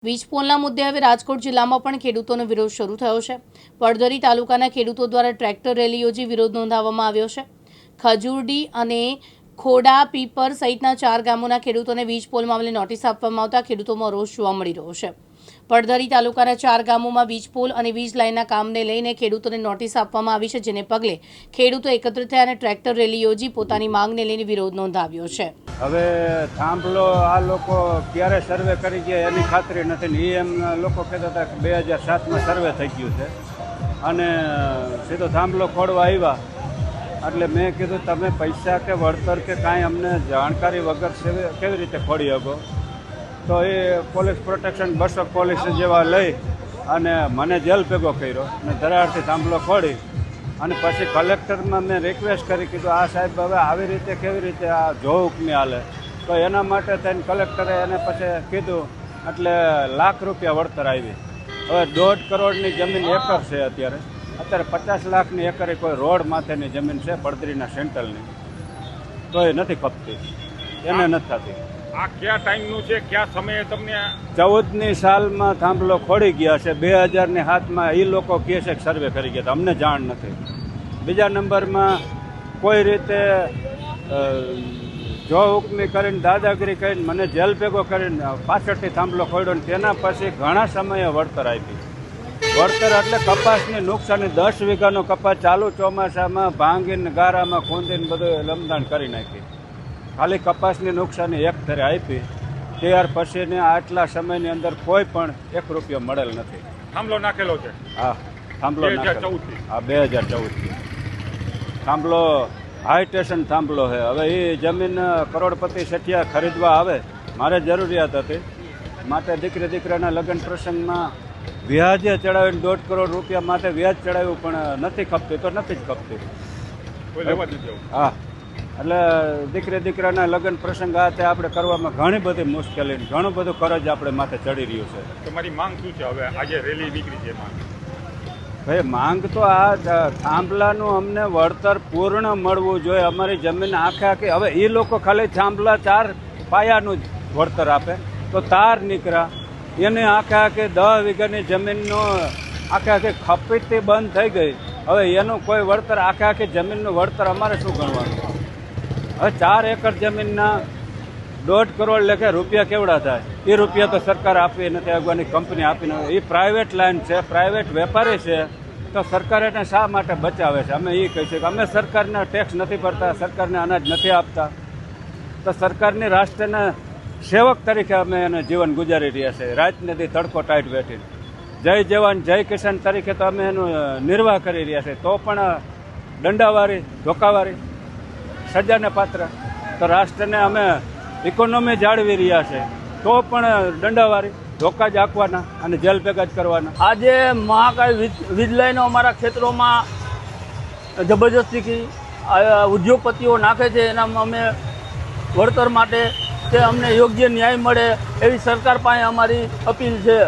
વીજ પોલના મુદ્દે હવે રાજકોટ જિલ્લામાં પણ ખેડૂતોનો વિરોધ શરૂ થયો છે। પડધરી તાલુકાના ખેડૂતો દ્વારા ટ્રેક્ટર રેલી યોજી વિરોધ નોંધાવવામાં આવ્યો છે। ખજૂરડી અને ખોડા પીપર સહિતના 4 ગામોના ખેડૂતોને વીજ પોલ મામલે નોટિસ આપવામાં આવતા ખેડૂતોમાં રોષ જોવા મળી રહ્યો છે। પડધરી તાલુકાના 4 ગામોમાં વીજ પોલ અને વીજ લાઇનના કામને લઈને ખેડૂતોને નોટિસ આપવામાં આવી છે, જેને પગલે ખેડૂતો એકત્ર થયા અને ટ્રેક્ટર રેલી યોજી પોતાની માંગને લઈને વિરોધ નોંધાવ્યો છે। હવે થાંભલો આ લોકો ક્યારે સર્વે કરી ગયા એની ખાતરી નથી ને એમ લોકો કહેતા હતા કે 2007માં સર્વે થઈ ગયું છે અને સીધો થાંભલો ખોડવા આવ્યા એટલે મેં કીધું તમે પૈસા કે વળતર કે કાંઈ અમને જાણકારી વગર કેવી રીતે ખોડી શકો, તો એ પોલીસ પ્રોટેક્શન 200 પોલીસ જેવા લઈ અને મને જેલ ભેગો કર્યો અને ધરાડથી થાંભલો ખોડી અને પછી કલેક્ટરમાં મેં રિક્વેસ્ટ કરી કીધું આ સાહેબ હવે આવી રીતે કેવી રીતે આ જો હુકમી હાલે, તો એના માટે થઈને કલેક્ટરે એને પછી કીધું એટલે લાખ રૂપિયા વળતર આવી। હવે 1.5 કરોડની જમીન એકર છે અત્યારે 50 લાખની એકરે કોઈ રોડ માથેની જમીન છે પડધરીના સેન્ટ્રલની, તો એ નથી ખપતી, એને નથી થતી। આ કયા ટાઈમનું છે, કયા સમયે તમને? 14ની સાલમાં થાંભલો ખોડી ગયા છે, 2007માં એ લોકો કહે છે કે સર્વે કરી ગયા, અમને જાણ નથી। બીજા નંબરમાં કોઈ રીતે જો હુકમી કરીને દાદાગીરી કરીને મને જેલ ભેગો કરીને પાછળથી થાંભલો ખોડ્યો ને તેના પછી ઘણા સમયે વળતર આપી। વળતર એટલે કપાસની નુકસાની 10 વીઘાનો કપાસ ચાલુ ચોમાસામાં ભાંગીને ગારામાં ખૂંદીને બધું લમદાણ કરી નાખી, ખાલી કપાસની નુકસાની એક ફેરે આપી, ત્યાર પછીને આટલા સમયની અંદર કોઈ પણ 1 રૂપિયો મળેલ નથી। થાંભલો નાખેલો છે? હા, થાંભલો નાખેલો, હા 2014થી થાંભલો હાઈ સ્ટેશન થાંભલો છે। હવે એ જમીન કરોડપતિ શેઠિયા ખરીદવા આવે, મારે જરૂરિયાત હતી માટે દીકરાના લગ્ન પ્રસંગમાં વ્યાજે ચડાવીને 1.5 કરોડ રૂપિયા માટે વ્યાજ ચડાવ્યું, પણ નથી ખપતી તો નથી જ ખપતી। હા, એટલે દીકરાના લગ્ન પ્રસંગ આ તે આપણે કરવામાં ઘણી બધી મુશ્કેલી, ઘણું બધું કરજ આપણે માથે ચડી રહ્યું છે। તમારી માંગ શું છે? હવે આજે રેલી નીકળી છે, ભાઈ માંગ તો આ થાંભલાનું અમને વળતર પૂર્ણ મળવું જોઈએ। અમારી જમીન આખી હવે એ લોકો ખાલી થાંભલા 4 પાયાનું જ વળતર આપે તો તાર નીકળ્યા, એને આખી 10 વીઘાની જમીનનો આખી ખપતી બંધ થઈ ગઈ। હવે એનું કોઈ વળતર આખી જમીનનું વળતર અમારે શું ગણવાનું? હવે 4 એકર જમીનના 1.5 કરોડ લેખે રૂપિયા કેવડા થાય? એ રૂપિયા તો સરકાર આપી નથી, અગવાની કંપની આપી નથી, એ પ્રાઇવેટ લાઇન છે, પ્રાઇવેટ વેપારી છે, તો સરકાર એને શા માટે બચાવે છે? અમે એ કહીએ છીએ કે અમે સરકારને ટેક્સ નથી ભરતા, સરકારને અનાજ નથી આપતા, તો સરકારની રાષ્ટ્રના સેવક તરીકે અમે એને જીવન ગુજારી રહ્યા છીએ। રાત નથી તડકો ટાઈટ બેઠીને જય જવાન જય કિસાન તરીકે તો અમે એનું નિર્વાહ કરી રહ્યા છીએ, તો પણ દંડાવાળી ધોકાવાળી સજાને પાત્ર, તો રાષ્ટ્રને અમે ઇકોનોમી જાળવી રહ્યા છે તો પણ દંડાવાળી ધોકા જ આપવાના અને જેલ ભેગા જ કરવાના। આજે મહાકાળી વીજ લાઈનો અમારા ક્ષેત્રોમાં જબરજસ્તી ઉદ્યોગપતિઓ નાખે છે, એનામાં અમે વળતર માટે કે અમને યોગ્ય ન્યાય મળે એવી સરકાર પાસે અમારી અપીલ છે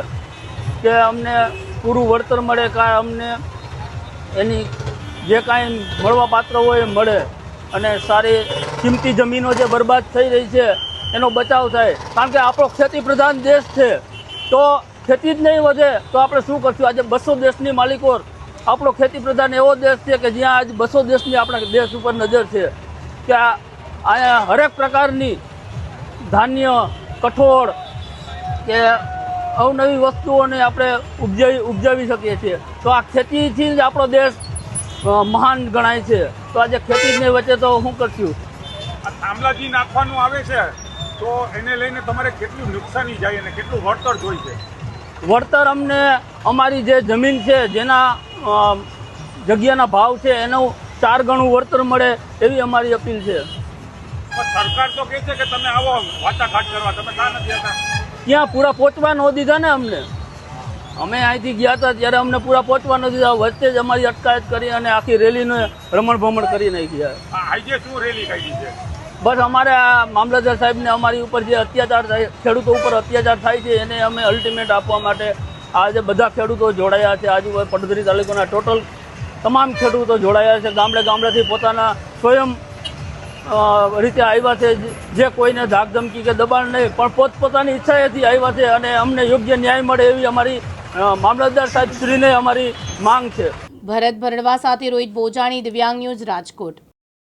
કે અમને પૂરું વળતર મળે, કાંઈ અમને એની જે કાંઈ મળવા પાત્ર હોય એ મળે અને સારી કિંમતી જમીનો જે બરબાદ થઈ રહી છે એનો બચાવ થાય। કારણ કે આપણો ખેતી પ્રધાન દેશ છે, તો ખેતી જ નહીં વધે તો આપણે શું કરશું? આજે 200 દેશની માલિકો, આપણો ખેતી પ્રધાન એવો દેશ છે કે જ્યાં આજ 200 દેશની આપણા દેશ ઉપર નજર છે કે અહીંયા હરેક પ્રકારની ધાન્ય, કઠોળ કે અવનવી વસ્તુઓને આપણે ઉપજાવી શકીએ છીએ, તો આ ખેતીથી જ આપણો દેશ મહાન ગણાય છે। તો આજે ખેતી જ નહીં વચ્ચે તો શું કરશું? આ થાંભલાજી નાખવાનું આવે છે તો એને લઈને તમારે કેટલું નુકસાની જાય અને કેટલું વળતર જોઈ છે? વળતર અમને અમારી જે જમીન છે, જેના જગ્યાના ભાવ છે એનું 4 ગણું વળતર મળે એવી અમારી અપીલ છે। સરકાર તો કહે છે કે તમે આવો વાટાઘાટ કરવા, તમે કાં નથી આવતા? ત્યાં પૂરા પહોંચવા ન દીધા ને અમને, અમે અહીંથી ગયા હતા ત્યારે અમને પૂરા પહોંચવા ન દીધા, વચ્ચે જ અમારી અટકાયત કરી અને આખી રેલીને રમણ ભમણ કરી નાખી। આજે શું રેલી કાઢી છે? બસ અમારે આ મામલતદાર સાહેબને અમારી ઉપર જે અત્યાચાર થાય, ખેડૂતો ઉપર અત્યાચાર થાય છે એને અમે અલ્ટિમેટ આપવા માટે આજે બધા ખેડૂતો જોડાયા છે। આજુબાજુ પડધરી તાલુકાના ટોટલ તમામ ખેડૂતો જોડાયા છે, ગામડેથી પોતાના સ્વયં રીતે આવ્યા છે, જે કોઈને ધાકધમકી કે દબાણ નહીં પણ પોતપોતાની ઈચ્છાએથી આવ્યા છે અને અમને યોગ્ય ન્યાય મળે એવી અમારી મામલતદાર સાહેબ શ્રીને અમારી માંગ છે. ભરત ભરડવા સાથે રોહિત બોજાણી, દિવ્યાંગ ન્યૂઝ, રાજકોટ.